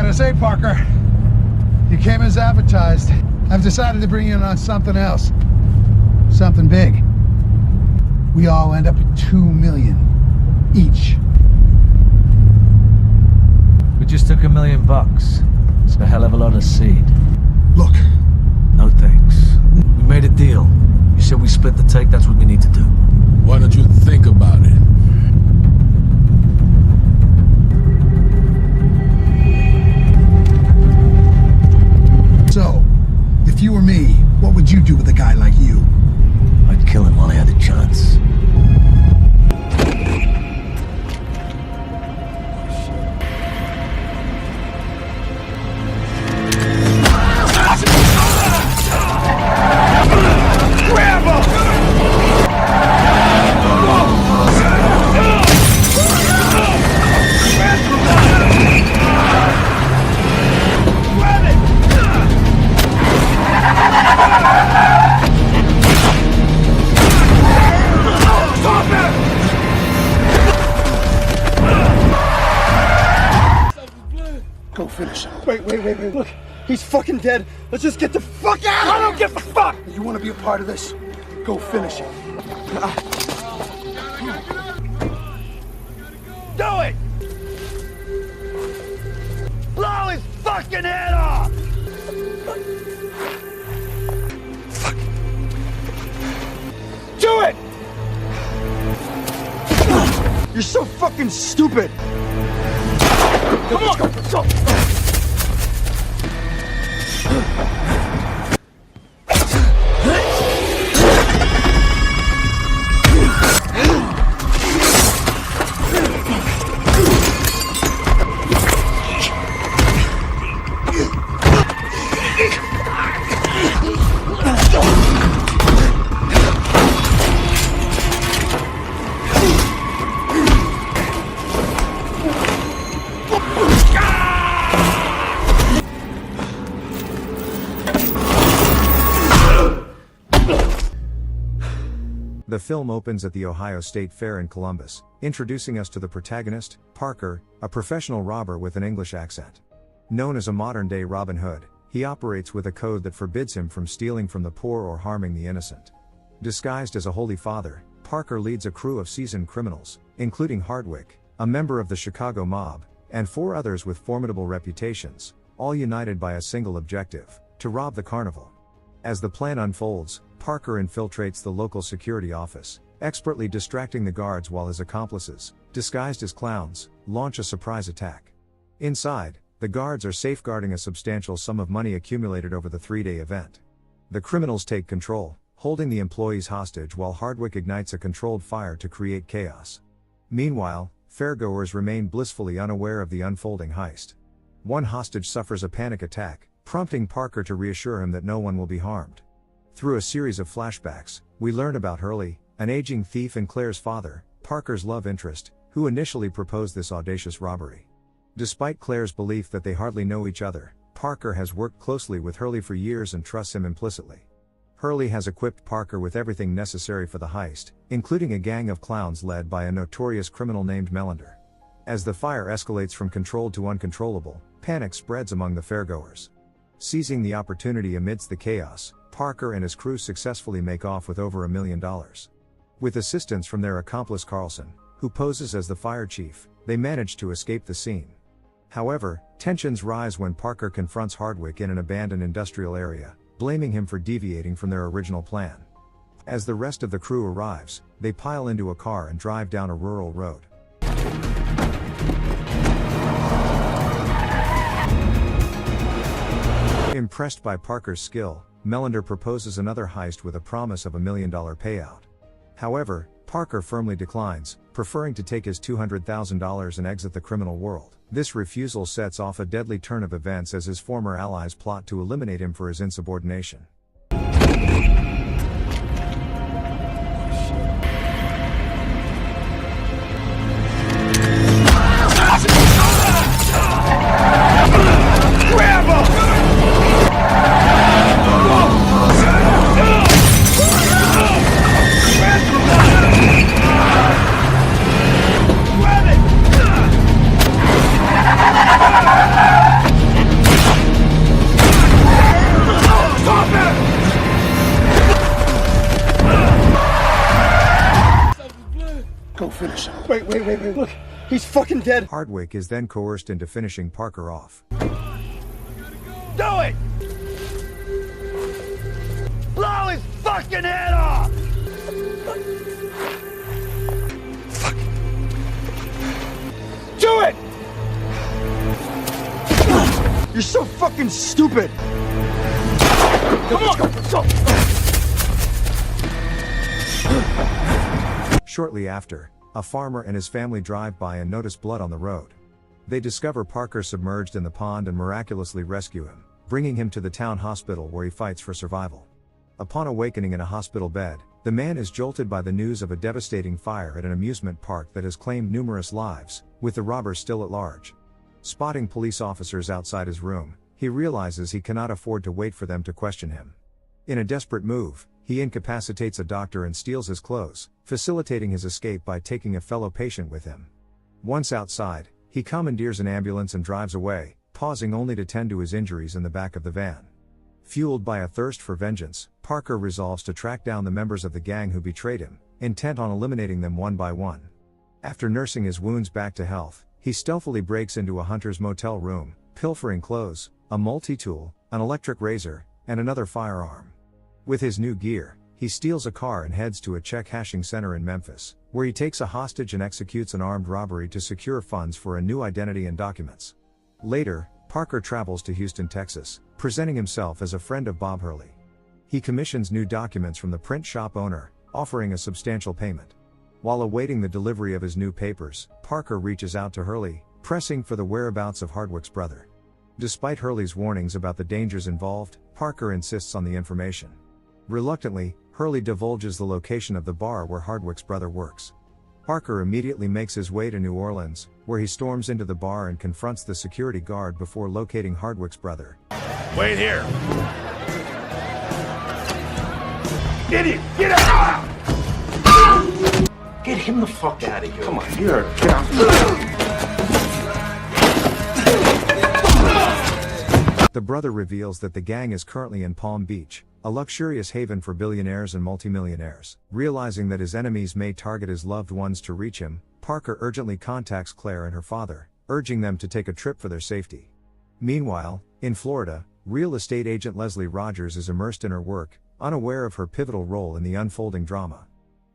gotta say, Parker, you came as advertised. I've decided to bring you in on something else. Something big. We all end up at $2 million each. We just took $1 million. It's a hell of a lot of seed. Look. No thanks. We made a deal. You said we split the take, that's what we need to do. Why don't you think about it? So, if you were me, what would you do with a guy like you? I'd kill him while I had the chance. Go finish him. Wait. Look, he's fucking dead. Let's just get the fuck out! I don't give a fuck! You want to be a part of this? Go finish him. Do it! Blow his fucking head off! Fuck. Do it! You're so fucking stupid! Come on, let's go! The film opens at the Ohio State Fair in Columbus, introducing us to the protagonist, Parker, a professional robber with an English accent. Known as a modern-day Robin Hood, he operates with a code that forbids him from stealing from the poor or harming the innocent. Disguised as a holy father, Parker leads a crew of seasoned criminals, including Hardwick, a member of the Chicago mob, and 4 others with formidable reputations, all united by a single objective: to rob the carnival. As the plan unfolds, Parker infiltrates the local security office, expertly distracting the guards while his accomplices, disguised as clowns, launch a surprise attack. Inside, the guards are safeguarding a substantial sum of money accumulated over the 3-day event. The criminals take control, holding the employees hostage while Hardwick ignites a controlled fire to create chaos. Meanwhile, fairgoers remain blissfully unaware of the unfolding heist. One hostage suffers a panic attack, prompting Parker to reassure him that no one will be harmed. Through a series of flashbacks, we learn about Hurley, an aging thief and Claire's father, Parker's love interest, who initially proposed this audacious robbery. Despite Claire's belief that they hardly know each other, Parker has worked closely with Hurley for years and trusts him implicitly. Hurley has equipped Parker with everything necessary for the heist, including a gang of clowns led by a notorious criminal named Melander. As the fire escalates from controlled to uncontrollable, panic spreads among the fairgoers. Seizing the opportunity amidst the chaos, Parker and his crew successfully make off with over $1 million. With assistance from their accomplice Carlson, who poses as the fire chief, they manage to escape the scene. However, tensions rise when Parker confronts Hardwick in an abandoned industrial area, blaming him for deviating from their original plan. As the rest of the crew arrives, they pile into a car and drive down a rural road. Impressed by Parker's skill, Melander proposes another heist with a promise of $1 million payout. However, Parker firmly declines, preferring to take his $200,000 and exit the criminal world. This refusal sets off a deadly turn of events as his former allies plot to eliminate him for his insubordination. Go finish him. Wait, look. He's fucking dead. Hardwick is then coerced into finishing Parker off. Do it! Blow his fucking head off! Fuck. Do it! You're so fucking stupid! Come on, let's go! Shortly after, a farmer and his family drive by and notice blood on the road. They discover Parker submerged in the pond and miraculously rescue him, bringing him to the town hospital where he fights for survival. Upon awakening in a hospital bed, the man is jolted by the news of a devastating fire at an amusement park that has claimed numerous lives, with the robbers still at large. Spotting police officers outside his room, he realizes he cannot afford to wait for them to question him. In a desperate move, he incapacitates a doctor and steals his clothes, facilitating his escape by taking a fellow patient with him. Once outside, he commandeers an ambulance and drives away, pausing only to tend to his injuries in the back of the van. Fueled by a thirst for vengeance, Parker resolves to track down the members of the gang who betrayed him, intent on eliminating them one by one. After nursing his wounds back to health, he stealthily breaks into a hunter's motel room, pilfering clothes, a multi-tool, an electric razor, and another firearm. With his new gear, he steals a car and heads to a check cashing center in Memphis, where he takes a hostage and executes an armed robbery to secure funds for a new identity and documents. Later, Parker travels to Houston, Texas, presenting himself as a friend of Bob Hurley. He commissions new documents from the print shop owner, offering a substantial payment. While awaiting the delivery of his new papers, Parker reaches out to Hurley, pressing for the whereabouts of Hardwick's brother. Despite Hurley's warnings about the dangers involved, Parker insists on the information. Reluctantly, Hurley divulges the location of the bar where Hardwick's brother works. Parker immediately makes his way to New Orleans, where he storms into the bar and confronts the security guard before locating Hardwick's brother. Wait here. Idiot, get out! Get him the fuck out of here. Come on, here, get out. The brother reveals that the gang is currently in Palm Beach, a luxurious haven for billionaires and multimillionaires. Realizing that his enemies may target his loved ones to reach him, Parker urgently contacts Claire and her father, urging them to take a trip for their safety. Meanwhile, in Florida, real estate agent Leslie Rogers is immersed in her work, unaware of her pivotal role in the unfolding drama.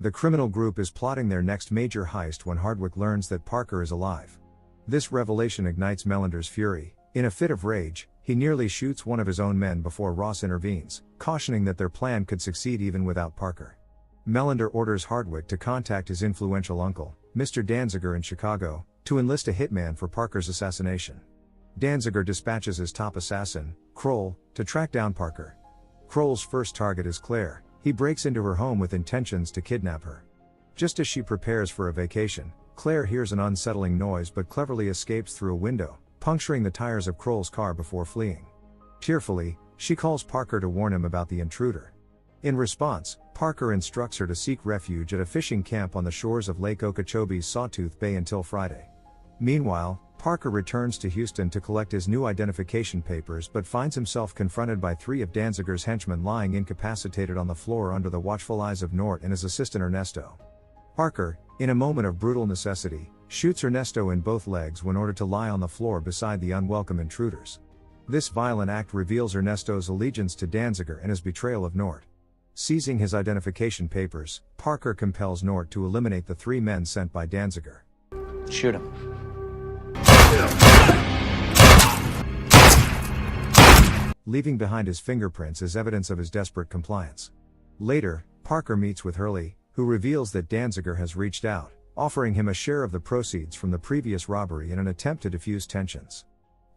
The criminal group is plotting their next major heist when Hardwick learns that Parker is alive. This revelation ignites Melander's fury. In a fit of rage, he nearly shoots one of his own men before Ross intervenes, cautioning that their plan could succeed even without Parker. Melander orders Hardwick to contact his influential uncle, Mr. Danziger in Chicago, to enlist a hitman for Parker's assassination. Danziger dispatches his top assassin, Kroll, to track down Parker. Kroll's first target is Claire. He breaks into her home with intentions to kidnap her. Just as she prepares for a vacation, Claire hears an unsettling noise but cleverly escapes through a window, puncturing the tires of Kroll's car before fleeing. Tearfully, she calls Parker to warn him about the intruder. In response, Parker instructs her to seek refuge at a fishing camp on the shores of Lake Okeechobee's Sawtooth Bay until Friday. Meanwhile, Parker returns to Houston to collect his new identification papers but finds himself confronted by three of Danziger's henchmen lying incapacitated on the floor under the watchful eyes of Nort and his assistant Ernesto. Parker, in a moment of brutal necessity, shoots Ernesto in both legs when ordered to lie on the floor beside the unwelcome intruders. This violent act reveals Ernesto's allegiance to Danziger and his betrayal of Nort. Seizing his identification papers, Parker compels Nort to eliminate the three men sent by Danziger. Shoot him. Leaving behind his fingerprints as evidence of his desperate compliance. Later, Parker meets with Hurley, who reveals that Danziger has reached out, offering him a share of the proceeds from the previous robbery in an attempt to defuse tensions.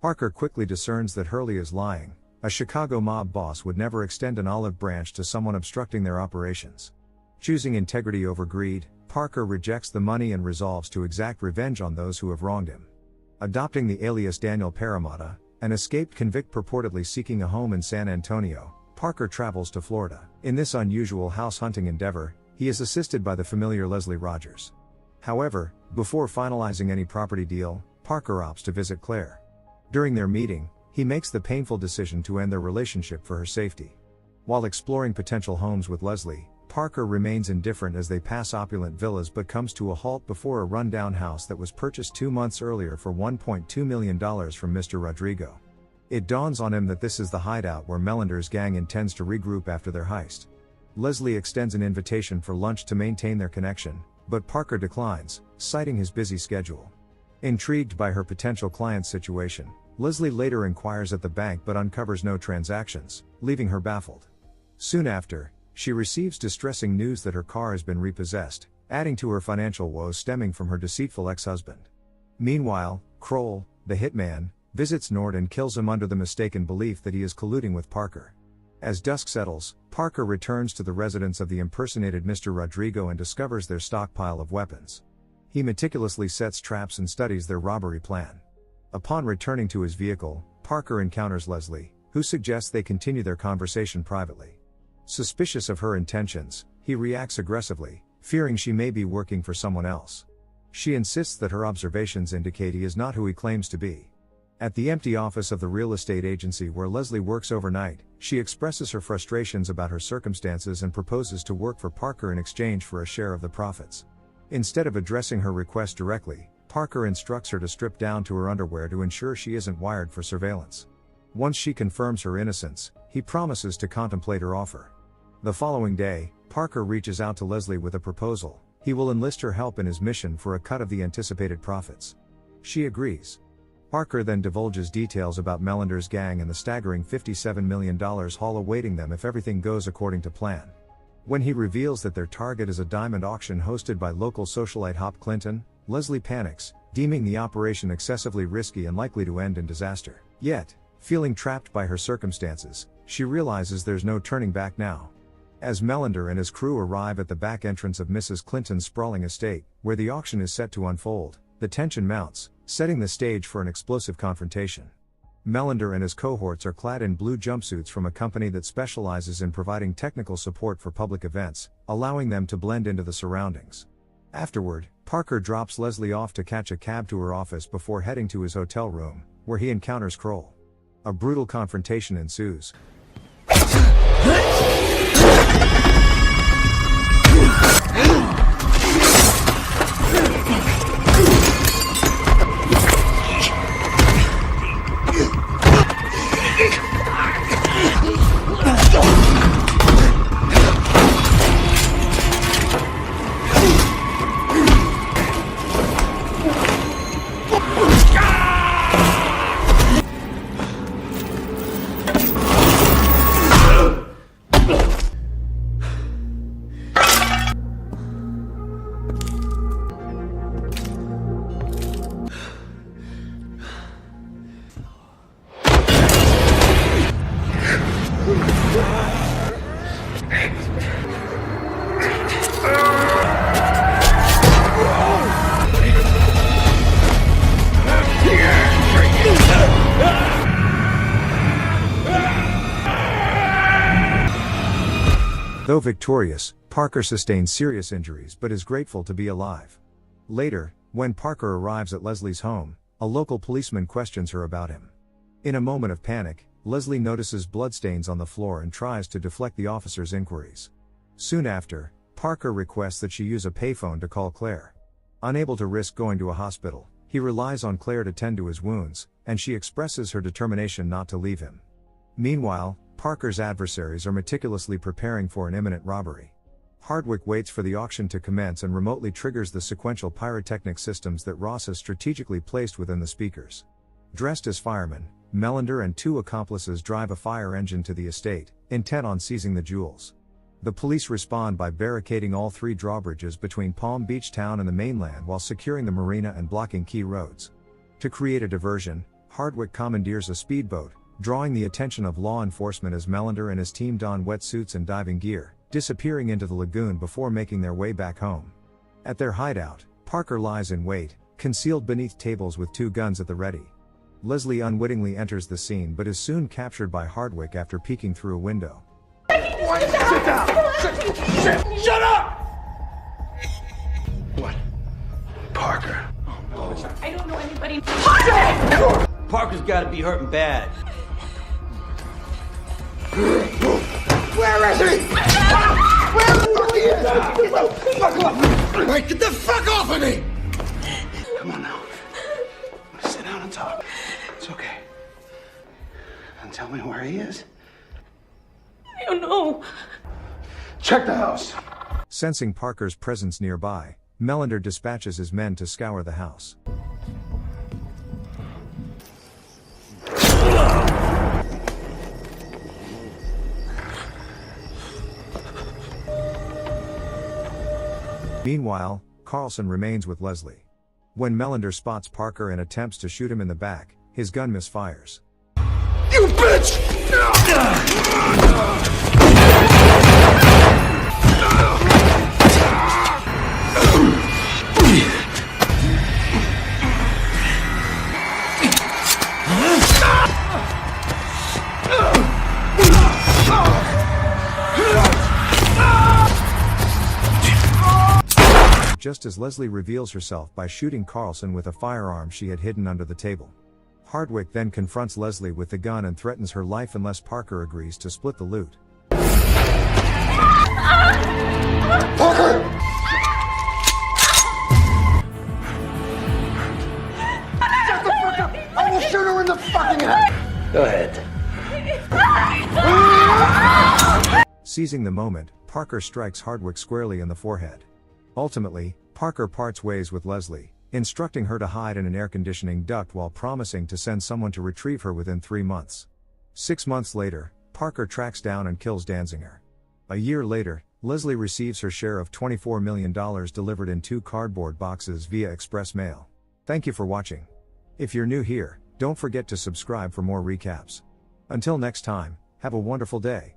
Parker quickly discerns that Hurley is lying. A Chicago mob boss would never extend an olive branch to someone obstructing their operations. Choosing integrity over greed, Parker rejects the money and resolves to exact revenge on those who have wronged him. Adopting the alias Daniel Parramatta, an escaped convict purportedly seeking a home in San Antonio, Parker travels to Florida. In this unusual house hunting endeavor, he is assisted by the familiar Leslie Rogers. However, before finalizing any property deal, Parker opts to visit Claire. During their meeting, he makes the painful decision to end their relationship for her safety. While exploring potential homes with Leslie, Parker remains indifferent as they pass opulent villas but comes to a halt before a rundown house that was purchased 2 months earlier for $1.2 million from Mr. Rodrigo. It dawns on him that this is the hideout where Melander's gang intends to regroup after their heist. Leslie extends an invitation for lunch to maintain their connection, but Parker declines, citing his busy schedule. Intrigued by her potential client's situation, Leslie later inquires at the bank but uncovers no transactions, leaving her baffled. Soon after, she receives distressing news that her car has been repossessed, adding to her financial woes stemming from her deceitful ex-husband. Meanwhile, Kroll, the hitman, visits Nord and kills him under the mistaken belief that he is colluding with Parker. As dusk settles, Parker returns to the residence of the impersonated Mr. Rodrigo and discovers their stockpile of weapons. He meticulously sets traps and studies their robbery plan. Upon returning to his vehicle, Parker encounters Leslie, who suggests they continue their conversation privately. Suspicious of her intentions, he reacts aggressively, fearing she may be working for someone else. She insists that her observations indicate he is not who he claims to be. At the empty office of the real estate agency where Leslie works overnight, she expresses her frustrations about her circumstances and proposes to work for Parker in exchange for a share of the profits. Instead of addressing her request directly, Parker instructs her to strip down to her underwear to ensure she isn't wired for surveillance. Once she confirms her innocence, he promises to contemplate her offer. The following day, Parker reaches out to Leslie with a proposal. He will enlist her help in his mission for a cut of the anticipated profits. She agrees. Parker then divulges details about Melander's gang and the staggering $57 million haul awaiting them if everything goes according to plan. When he reveals that their target is a diamond auction hosted by local socialite Hop Clinton, Leslie panics, deeming the operation excessively risky and likely to end in disaster. Yet, feeling trapped by her circumstances, she realizes there's no turning back now. As Melander and his crew arrive at the back entrance of Mrs. Clinton's sprawling estate, where the auction is set to unfold, the tension mounts, setting the stage for an explosive confrontation. Melander and his cohorts are clad in blue jumpsuits from a company that specializes in providing technical support for public events, allowing them to blend into the surroundings. Afterward, Parker drops Leslie off to catch a cab to her office before heading to his hotel room, where he encounters Kroll. A brutal confrontation ensues. Though victorious, Parker sustains serious injuries but is grateful to be alive. Later, when Parker arrives at Leslie's home, a local policeman questions her about him. In a moment of panic, Leslie notices bloodstains on the floor and tries to deflect the officer's inquiries. Soon after, Parker requests that she use a payphone to call Claire. Unable to risk going to a hospital, he relies on Claire to tend to his wounds, and she expresses her determination not to leave him. Meanwhile, Parker's adversaries are meticulously preparing for an imminent robbery. Hardwick waits for the auction to commence and remotely triggers the sequential pyrotechnic systems that Ross has strategically placed within the speakers. Dressed as firemen, Melander and 2 accomplices drive a fire engine to the estate, intent on seizing the jewels. The police respond by barricading all 3 drawbridges between Palm Beach town and the mainland while securing the marina and blocking key roads. To create a diversion, Hardwick commandeers a speedboat, drawing the attention of law enforcement as Melander and his team don wetsuits and diving gear, disappearing into the lagoon before making their way back home. At their hideout, Parker lies in wait, concealed beneath tables with 2 guns at the ready. Leslie unwittingly enters the scene but is soon captured by Hardwick after peeking through a window. Sit down! Shut up! What? Parker. I don't know anybody. Parker's gotta be hurting bad. Where is he? Where the fuck he is? Wait, get the fuck off of me! Come on now. Sit down and talk. It's okay. And tell me where he is. I don't know. Check the house. Sensing Parker's presence nearby, Melander dispatches his men to scour the house. Meanwhile, Carlson remains with Leslie. When Melander spots Parker and attempts to shoot him in the back, his gun misfires. You bitch! Just as Leslie reveals herself by shooting Carlson with a firearm she had hidden under the table. Hardwick then confronts Leslie with the gun and threatens her life unless Parker agrees to split the loot. Parker! Shut the fuck up! I will shoot her in the fucking head! Go ahead. Seizing the moment, Parker strikes Hardwick squarely in the forehead. Ultimately, Parker parts ways with Leslie, instructing her to hide in an air conditioning duct while promising to send someone to retrieve her within 3 months. 6 months later, Parker tracks down and kills Danziger. A year later, Leslie receives her share of $24 million delivered in 2 cardboard boxes via express mail. Thank you for watching. If you're new here, don't forget to subscribe for more recaps. Until next time, have a wonderful day.